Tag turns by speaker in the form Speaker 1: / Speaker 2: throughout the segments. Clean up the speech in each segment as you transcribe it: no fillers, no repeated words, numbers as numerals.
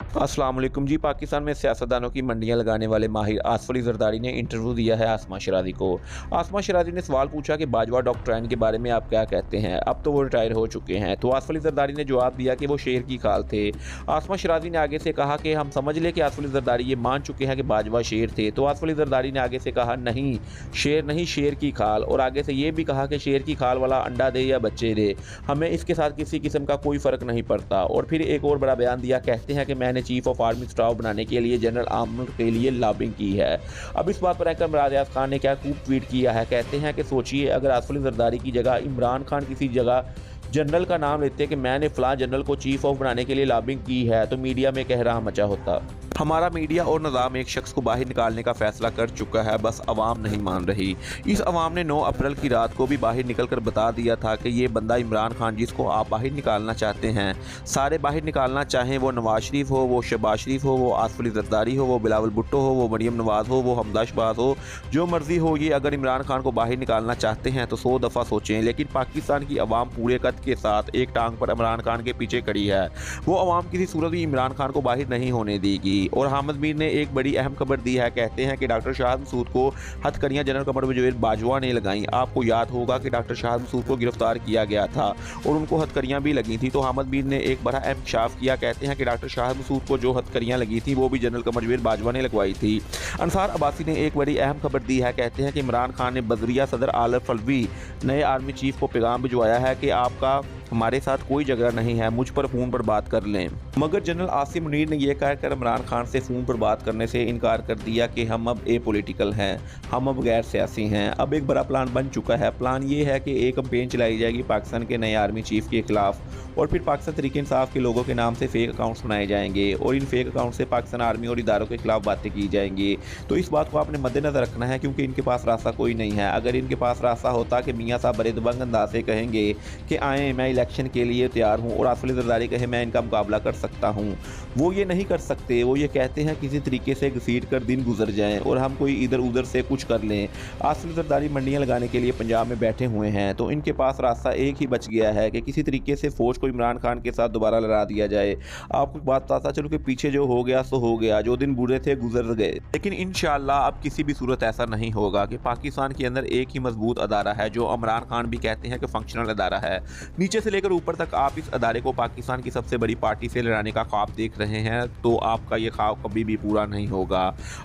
Speaker 1: अस्सलाम वालेकुम जी। पाकिस्तान में सियासतदानों की मंडियां लगाने वाले माहिर आसफ अली ज़रदारी ने इंटरव्यू दिया है आसमा शराजी को। आसमा शराजी ने सवाल पूछा कि बाजवा डॉक्ट्राइन के बारे में आप क्या कहते हैं, अब तो वो रिटायर हो चुके हैं। तो आसफ अली ज़रदारी ने जवाब दिया कि वो शेर की खाल थे। आसमा शराजी ने आगे से कहा कि हम समझ लें कि आसफ अली ज़रदारी ये मान चुके हैं कि बाजवा शेर थे। तो आसफ अली ज़रदारी ने आगे से कहा नहीं, शेर नहीं, शेर की खाल। और आगे से ये भी कहा कि शेर की खाल वाला अंडा दे या बच्चे दे, हमें इसके साथ किसी किस्म का कोई फ़र्क नहीं पड़ता। और फिर एक और बड़ा बयान दिया, कहते हैं कि मैंने चीफ ऑफ आर्मी स्टाफ बनाने के लिए जनरल आर्मर के लिए लॉबिंग की है। अब इस बात पर एंकर इमरान खान ने क्या खूब ट्वीट किया है। कहते हैं कि सोचिए, अगर आसफ अली ज़रदारी की जगह इमरान खान किसी जगह जनरल का नाम लेते कि मैंने फ़लाँ जनरल को चीफ ऑफ बनाने के लिए लॉबिंग की है, तो मीडिया में कहराम मचा होता। हमारा मीडिया और निज़ाम एक शख्स को बाहर निकालने का फैसला कर चुका है, बस अवाम नहीं मान रही। इस अवाम ने 9 अप्रैल की रात को भी बाहर निकलकर बता दिया था कि ये बंदा इमरान खान जिसको आप बाहर निकालना चाहते हैं, सारे बाहर निकालना चाहें, वो नवाज शरीफ हो, वो शहबाज शरीफ हो, वो आसफ अली ज़रदारी हो, वो बिलावल भुट्टो हो, वो मरियम नवाज़ हो, वो हमजा शहबाज हो, जो मर्जी हो, ये अगर इमरान खान को बाहर निकालना चाहते हैं तो 100 दफ़ा सोचें। लेकिन पाकिस्तान की अवाम पूरे कद के साथ एक टांग पर इमरान खान के पीछे खड़ी है। वो अवाम किसी सूरत में इमरान खान को बाहर नहीं होने देगी। और हामिद मीर ने एक बड़ी अहम खबर दी है। कहते हैं कि डॉक्टर शाहिद मसूद को हथकड़ियां जनरल कमर वजीर बाजवा ने लगाई। आपको याद होगा कि डॉक्टर शाहिद मसूद को गिरफ्तार किया गया था और उनको हथकड़ियां भी लगी थी। तो हामिद मीर ने एक बड़ा अहम इंकशाफ किया। कहते हैं कि डॉक्टर शाहिद मसूद को जो हथकड़ियां लगी थी वो भी जनरल कमर वजीर बाजवा ने लगवाई थी। अंसार अब्बासी ने एक बड़ी अहम खबर दी है। कहते हैं कि इमरान खान ने बजरिया सदर आलफ अलवी नए आर्मी चीफ को पैगाम भिजवाया है कि आपका हमारे साथ कोई झगड़ा नहीं है, मुझ पर फ़ोन पर बात कर लें। मगर जनरल आसिम मुनीर ने यह कहकर इमरान खान से फ़ोन पर बात करने से इनकार कर दिया कि हम अब ए पॉलिटिकल हैं, हम अब गैर सियासी हैं। अब एक बड़ा प्लान बन चुका है। प्लान ये है कि एक कैंपेन चलाई जाएगी पाकिस्तान के नए आर्मी चीफ के खिलाफ और फिर पाकिस्तान तहरीक इंसाफ के लोगों के नाम से फ़ेक अकाउंट्स बनाए जाएंगे और इन फेक अकाउंट से पाकिस्तान आर्मी और इदारों के खिलाफ बातें की जाएंगी। तो इस बात को आपने मद्देनज़र रखना है, क्योंकि इनके पास रास्ता कोई नहीं है। अगर इनके पास रास्ता होता कि मियाँ साहब बड़े दबंग अंदाज से कहेंगे कि आएँ, मैं इलेक्शन के लिए तैयार हूँ, और आसफ अली ज़रदारी कहे मैं इनका मुकाबला कर सकता हूँ, वो ये नहीं कर सकते। वो ये कहते हैं किसी तरीके से घसीट कर दिन गुजर जाएं और हम कोई इधर उधर से कुछ कर लें। आसफ अली ज़रदारी मंडियाँ लगाने के लिए पंजाब में बैठे हुए हैं, तो इनके पास रास्ता एक ही बच गया है कि किसी तरीके से फ़ौज को इमरान खान के साथ दोबारा लड़ा दिया जाए। आपको बात बताता चलो कि पीछे जो हो गया सो हो गया, जो दिन बुरे थे गुजर गए। लेकिन इंशाअल्लाह अब किसी भी सूरत ऐसा नहीं होगा कि पाकिस्तान के अंदर एक ही मजबूत अदारा है, जो इमरान खान भी कहते हैं कि फंक्शनल अदारा है। नीचे से लेकर ऊपर तक आप इस अदारे को पाकिस्तान की सबसे बड़ी पार्टी से लड़ाने का ख्वाब देख रहे हैं, तो आपका ये ख्वाब कभी भी पूरा नहीं होगा।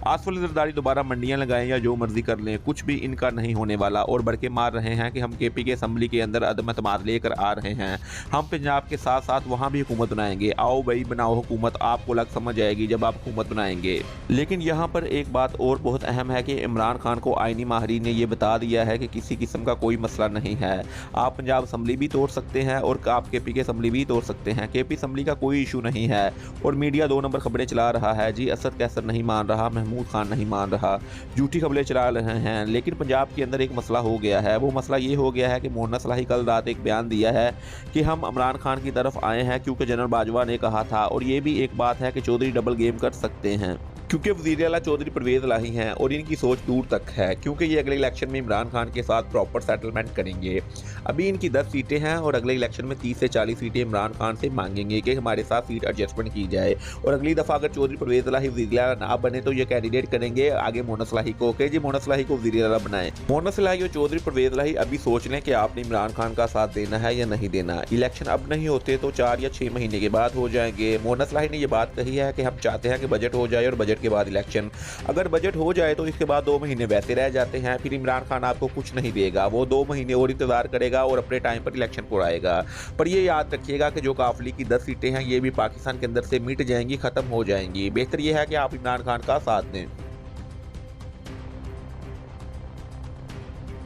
Speaker 1: आसफ अली ज़रदारी दोबारा मंडियां लगाएं या जो मर्जी कर लें, कुछ भी इनका नहीं होने वाला। और बढ़ के मार रहे हैं कि हम केपी के असम्बली के अंदर अदम एतमाद लेकर आ रहे हैं, हम पंजाब के साथ साथ वहाँ भी हुकूमत बनाएंगे। आओ भाई बनाओ हुकूमत, आपको लग समझ आएगी जब आप हुकूमत बनाएंगे। लेकिन यहाँ पर एक बात और बहुत अहम है कि इमरान खान को आईनी माहिरीन ने यह बता दिया है कि किसी किस्म का कोई मसला नहीं है। आप पंजाब असम्बली भी तोड़ सकते हैं और आप केपी के असम्बली भी तोड़ सकते हैं। केपी असम्बली का कोई इशू नहीं है। और मीडिया 2 नंबर खबरें चला रहा है जी, असद कैसर नहीं मान रहा, महमूद खान नहीं मान रहा, झूठी खबरें चला रहे हैं। लेकिन पंजाब के अंदर एक मसला हो गया है। वो मसला ये हो गया है कि मोहन्ना सलाही कल रात एक बयान दिया है कि हम इमरान खान की तरफ आए हैं क्योंकि जनरल बाजवा ने कहा था। और ये भी एक बात है कि चौधरी डबल गेम कर सकते हैं, क्योंकि वज़ीर आला चौधरी परवेज़ इलाही हैं और इनकी सोच दूर तक है, क्योंकि ये अगले इलेक्शन में इमरान खान के साथ प्रॉपर सेटलमेंट करेंगे। अभी इनकी 10 सीटें हैं और अगले इलेक्शन में 30 से 40 सीटें इमरान खान से मांगेंगे कि हमारे साथ सीट एडजस्टमेंट की जाए। और अगली दफ़ा अगर चौधरी परवेज़ इलाही वज़ीर आला ना बने तो ये कैंडिडेट करेंगे आगे मोहन्ना सलाही को कि जी मोहन्ना सलाही को वज़ीर आला बनाएं। मोहन्ना सलाही और चौधरी परवेज़ इलाही अभी सोच लें कि आपने इमरान खान का साथ देना है या नहीं देना। इलेक्शन अब नहीं होते तो 4 या 6 महीने के बाद हो जाएंगे। मोहन्ना सलाही ने यह बात कही है कि हम चाहते हैं कि बजट हो जाए और बजट के बाद इलेक्शन। अगर बजट हो जाए तो इसके बाद 2 महीने वैसे रह जाते हैं, फिर इमरान खान आपको कुछ नहीं देगा। वो 2 महीने और इंतजार करेगा और अपने टाइम पर इलेक्शन कराएगा। पर ये याद रखिएगा कि जो काफिले की 10 सीटें हैं ये भी पाकिस्तान के अंदर से मिट जाएंगी, खत्म हो जाएंगी। बेहतर ये है कि आप इमरान खान का साथ दें।